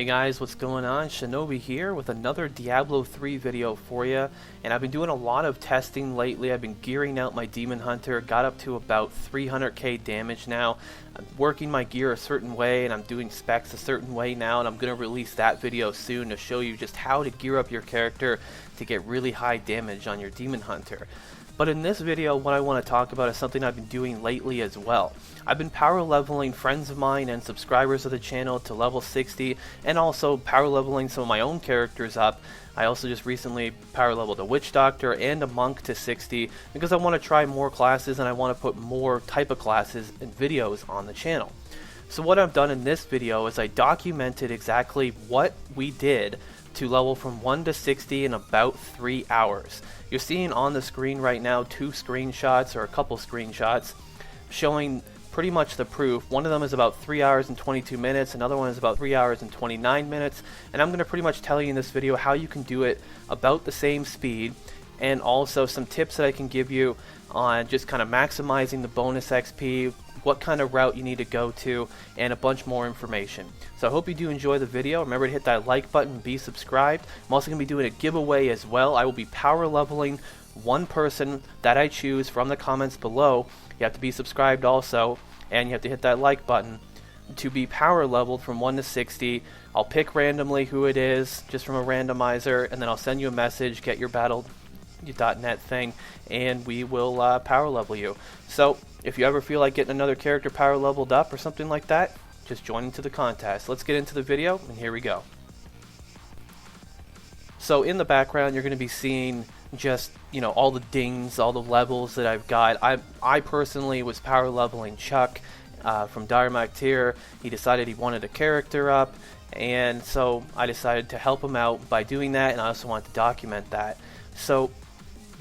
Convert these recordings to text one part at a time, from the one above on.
Hey guys, what's going on? Shinobi here with another Diablo 3 video for you. And I've been doing a lot of testing lately. I've been gearing out my Demon Hunter, got up to about 300k damage now. I'm working my gear a certain way and I'm doing specs a certain way now, and I'm going to release that video soon to show you just how to gear up your character to get really high damage on your Demon Hunter. But in this video, what I want to talk about is something I've been doing lately as well. I've been power leveling friends of mine and subscribers of the channel to level 60, and also power leveling some of my own characters up. I also just recently power leveled a witch doctor and a monk to 60 because I want to try more classes and I want to put more type of classes and videos on the channel. So what I've done in this video is I documented exactly what we did to level from 1 to 60 in about 3 hours. You're seeing on the screen right now two screenshots, or a couple screenshots, showing pretty much the proof. One of them is about 3 hours and 22 minutes, another one is about 3 hours and 29 minutes, and I'm going to pretty much tell you in this video how you can do it about the same speed, and also some tips that I can give you on just kind of maximizing the bonus XP, what kind of route you need to go to, and a bunch more information. So I hope you do enjoy the video. Remember to hit that like button, be subscribed. I'm also going to be doing a giveaway as well. I will be power leveling one person that I choose from the comments below. You have to be subscribed also, and you have to hit that like button to be power leveled from 1 to 60. I'll pick randomly who it is, just from a randomizer, and then I'll send you a message, get your battle.net thing, and we will power level you. So if you ever feel like getting another character power leveled up or something like that, just join into the contest. Let's get into the video, and here we go. So in the background, you're going to be seeing just, you know, all the dings, all the levels that I've got. I personally was power leveling Chuck from Darmak Tier. He decided he wanted a character up, and so I decided to help him out by doing that, and I also wanted to document that. So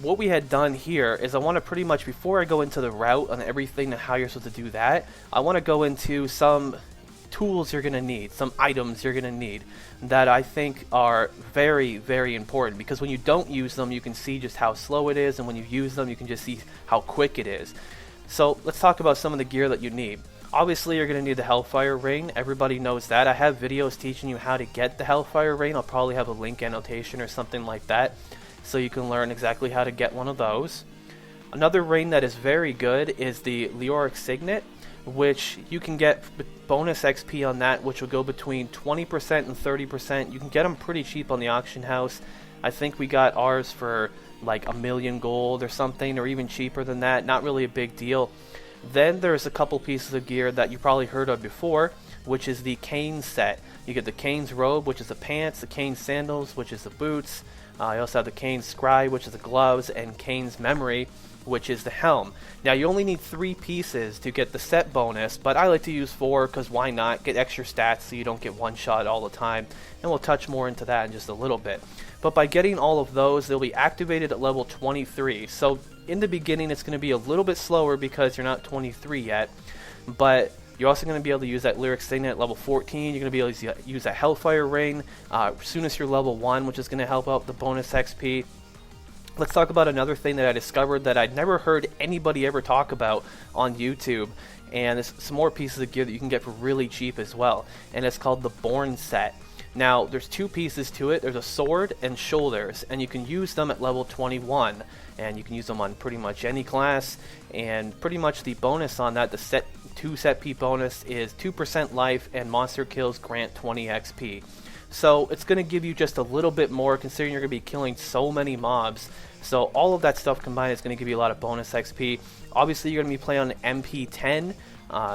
what we had done here is I want to pretty much, before I go into the route on everything and how you're supposed to do that, I want to go into some tools you're going to need, some items you're going to need that I think are very, very important, because when you don't use them, you can see just how slow it is, and when you use them, you can just see how quick it is. So let's talk about some of the gear that you need. Obviously, you're going to need the Hellfire Ring. Everybody knows that. I have videos teaching you how to get the Hellfire Ring. I'll probably have a link annotation or something like that, so you can learn exactly how to get one of those. Another ring that is very good is the Leoric Signet, which you can get bonus XP on that, which will go between 20% and 30%. You can get them pretty cheap on the auction house. I think we got ours for like 1,000,000 gold or something, or even cheaper than that. Not really a big deal. Then there's a couple pieces of gear that you probably heard of before, which is the Cane set. You get the Cane's robe, which is the pants, the Cane sandals, which is the boots. You also have the Cane's scribe, which is the gloves, and Cane's memory, which is the helm. Now you only need 3 pieces to get the set bonus, but I like to use 4 because why not? Get extra stats so you don't get one shot all the time, and we'll touch more into that in just a little bit. But by getting all of those, they'll be activated at level 23. So in the beginning it's going to be a little bit slower because you're not 23 yet, but you're also going to be able to use that Lyric Signet at level 14. You're going to be able to use that Hellfire Ring as soon as you're level 1, which is going to help out the bonus XP. Let's talk about another thing that I discovered that I'd never heard anybody ever talk about on YouTube, and there's some more pieces of gear that you can get for really cheap as well, and it's called the Born set. Now there's 2 pieces to it. There's a sword and shoulders, and you can use them at level 21, and you can use them on pretty much any class, and pretty much the bonus on that, the 2 set P bonus, is 2% life, and monster kills grant 20 XP. So it's going to give you just a little bit more, considering you're going to be killing so many mobs. So all of that stuff combined is going to give you a lot of bonus XP. Obviously you're going to be playing on MP10,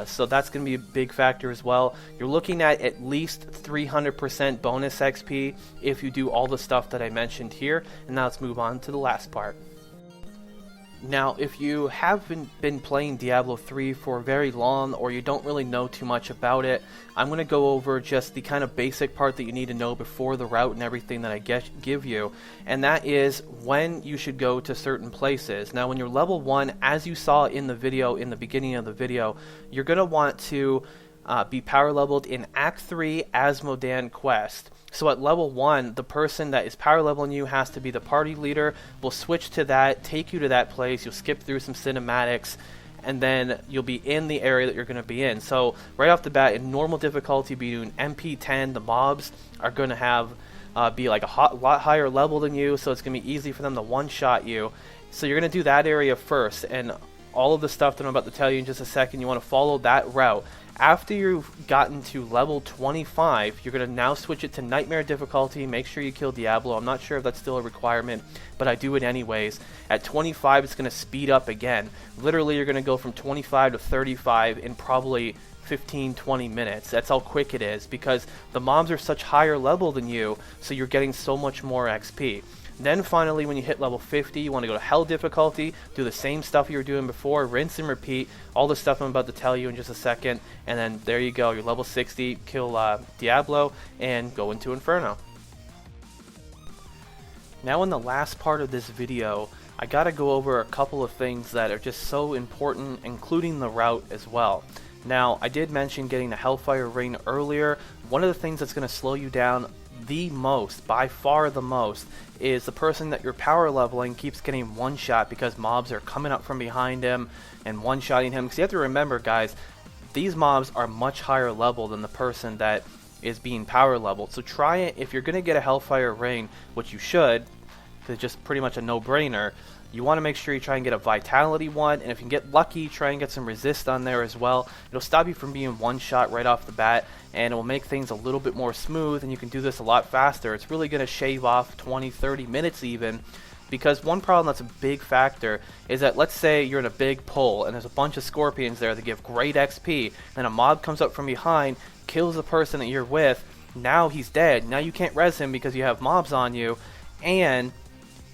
so that's going to be a big factor as well. You're looking at least 300% bonus XP if you do all the stuff that I mentioned here. And now let's move on to the last part. Now, if you haven't been playing Diablo 3 for very long, or you don't really know too much about it, I'm going to go over just the kind of basic part that you need to know before the route and everything that I give you, and that is when you should go to certain places. Now, when you're level 1, as you saw in the video, in the beginning of the video, you're going to want to be power leveled in Act 3 Asmodan quest. So at level 1, the person that is power leveling you has to be the party leader. We'll switch to that, take you to that place, you'll skip through some cinematics, and then you'll be in the area that you're going to be in. So right off the bat, in normal difficulty, be doing MP10, the mobs are going to have be like a lot higher level than you, so it's going to be easy for them to one-shot you. So you're going to do that area first, and all of the stuff that I'm about to tell you in just a second, you want to follow that route. After you've gotten to level 25, you're going to now switch it to Nightmare difficulty. Make sure you kill Diablo. I'm not sure if that's still a requirement, but I do it anyways. At 25, it's going to speed up again. Literally, you're going to go from 25 to 35 in probably 15-20 minutes. That's how quick it is, because the mobs are such higher level than you, so you're getting so much more XP. Then finally, when you hit level 50, you want to go to Hell difficulty, do the same stuff you were doing before, rinse and repeat, all the stuff I'm about to tell you in just a second, and then there you go, you're level 60, kill Diablo, and go into Inferno. Now in the last part of this video, I gotta go over a couple of things that are just so important, including the route as well. Now, I did mention getting the Hellfire Ring earlier. One of the things that's going to slow you down the most, by far the most, is the person that you're power leveling keeps getting one shot because mobs are coming up from behind him and one-shotting him. Because you have to remember, guys, these mobs are much higher level than the person that is being power leveled. So try it, if you're going to get a Hellfire Ring, which you should, because it's just pretty much a no-brainer, you want to make sure you try and get a Vitality one, and if you can get lucky, try and get some Resist on there as well. It'll stop you from being one shot right off the bat, and it will make things a little bit more smooth, and you can do this a lot faster. It's really going to shave off 20-30 minutes even, because one problem that's a big factor is that, let's say you're in a big pull, and there's a bunch of Scorpions there that give great XP, and a mob comes up from behind, kills the person that you're with, now he's dead. Now you can't res him because you have mobs on you, and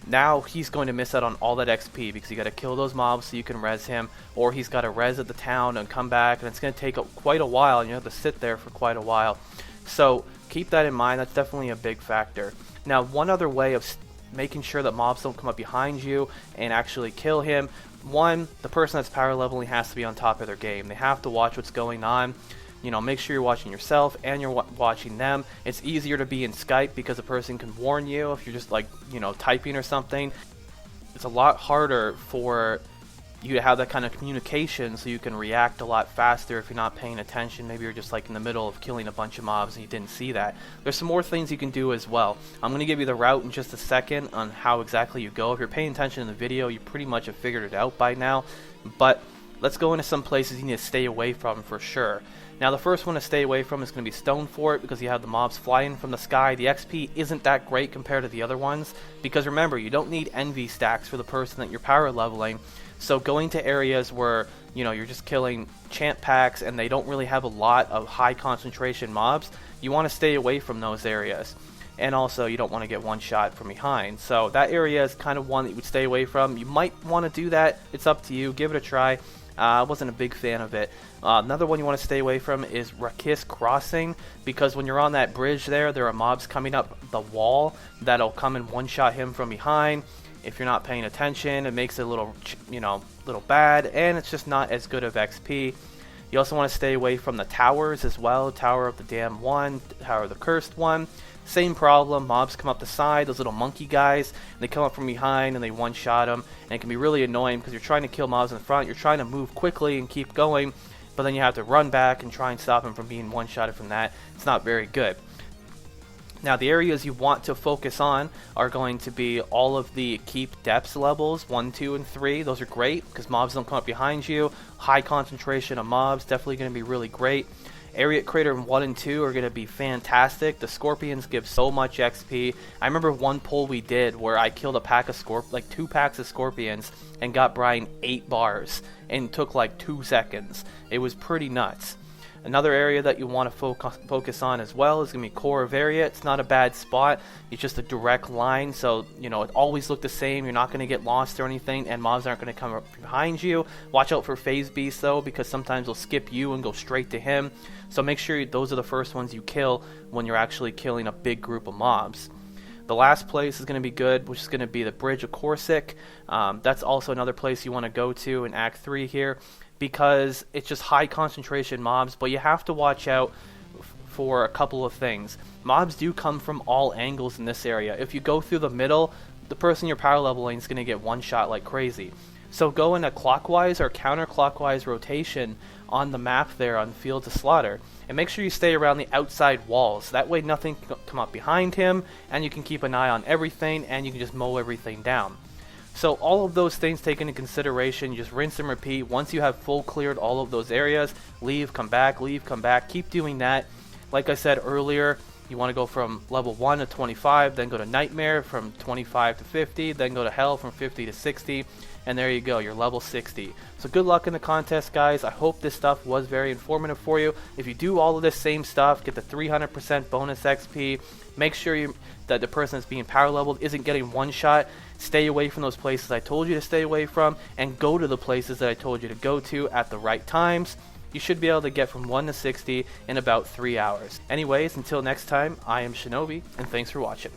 now he's going to miss out on all that XP because you got to kill those mobs so you can res him, or he's got to res at the town and come back, and it's going to take quite a while, and you have to sit there for quite a while. So keep that in mind. That's definitely a big factor. Now, one other way of making sure that mobs don't come up behind you and actually kill him, one, the person that's power leveling has to be on top of their game. They have to watch what's going on. You know, make sure you're watching yourself and you're watching them. It's easier to be in Skype because a person can warn you if you're just like, you know, typing or something. It's a lot harder for you to have that kind of communication so you can react a lot faster if you're not paying attention. Maybe you're just like in the middle of killing a bunch of mobs and you didn't see that. There's some more things you can do as well. I'm going to give you the route in just a second on how exactly you go. If you're paying attention in the video, you pretty much have figured it out by now. But let's go into some places you need to stay away from for sure. Now, the first one to stay away from is going to be Stone Fort, because you have the mobs flying from the sky. The XP isn't that great compared to the other ones, because remember, you don't need envy stacks for the person that you're power leveling. So going to areas where, you know, you're just killing champ packs and they don't really have a lot of high concentration mobs, you want to stay away from those areas. And also, you don't want to get one shot from behind. So that area is kind of one that you would stay away from. You might want to do that. It's up to you. Give it a try. I wasn't a big fan of it. Another one you want to stay away from is Rakis Crossing, because when you're on that bridge there are mobs coming up the wall that'll come and one-shot him from behind. If you're not paying attention, it makes it a little, you know, little bad, and it's just not as good of XP. You also want to stay away from the towers as well. Tower of the Damned one, Tower of the Cursed one. Same problem, mobs come up the side, those little monkey guys, and they come up from behind and they one-shot them, and it can be really annoying because you're trying to kill mobs in front, you're trying to move quickly and keep going, but then you have to run back and try and stop them from being one-shotted from that. It's not very good. Now, the areas you want to focus on are going to be all of the keep depths levels, 1, 2, and 3. Those are great because mobs don't come up behind you. High concentration of mobs, definitely going to be really great. Area Crater 1 and 2 are going to be fantastic. The Scorpions give so much XP. I remember one pull we did where I killed a pack of 2 packs of Scorpions and got Brian 8 bars and took like 2 seconds. It was pretty nuts. Another area that you want to focus on as well is going to be Core of Area. It's not a bad spot. It's just a direct line, so you know it always look the same. You're not going to get lost or anything, and mobs aren't going to come up behind you. Watch out for Phase Beasts though, because sometimes they'll skip you and go straight to him. So make sure those are the first ones you kill when you're actually killing a big group of mobs. The last place is going to be good, which is going to be the Bridge of Korsak. That's also another place you want to go to in Act 3 here, because it's just high concentration mobs, but you have to watch out for a couple of things. Mobs do come from all angles in this area. If you go through the middle, the person you're power leveling is going to get one shot like crazy. So go in a clockwise or counterclockwise rotation on the map there on Field to Slaughter. And make sure you stay around the outside walls. That way nothing can come up behind him, and you can keep an eye on everything, and you can just mow everything down. So all of those things taken into consideration, you just rinse and repeat. Once you have full cleared all of those areas, leave, come back, keep doing that. Like I said earlier, you want to go from level 1 to 25, then go to Nightmare from 25 to 50, then go to Hell from 50 to 60, and there you go, you're level 60. So good luck in the contest, guys. I hope this stuff was very informative for you. If you do all of this same stuff, get the 300% bonus XP, make sure that the person that's being power leveled isn't getting one shot. Stay away from those places I told you to stay away from, and go to the places that I told you to go to at the right times. You should be able to get from 1 to 60 in about 3 hours. Anyways, until next time, I am Shinobi, and thanks for watching.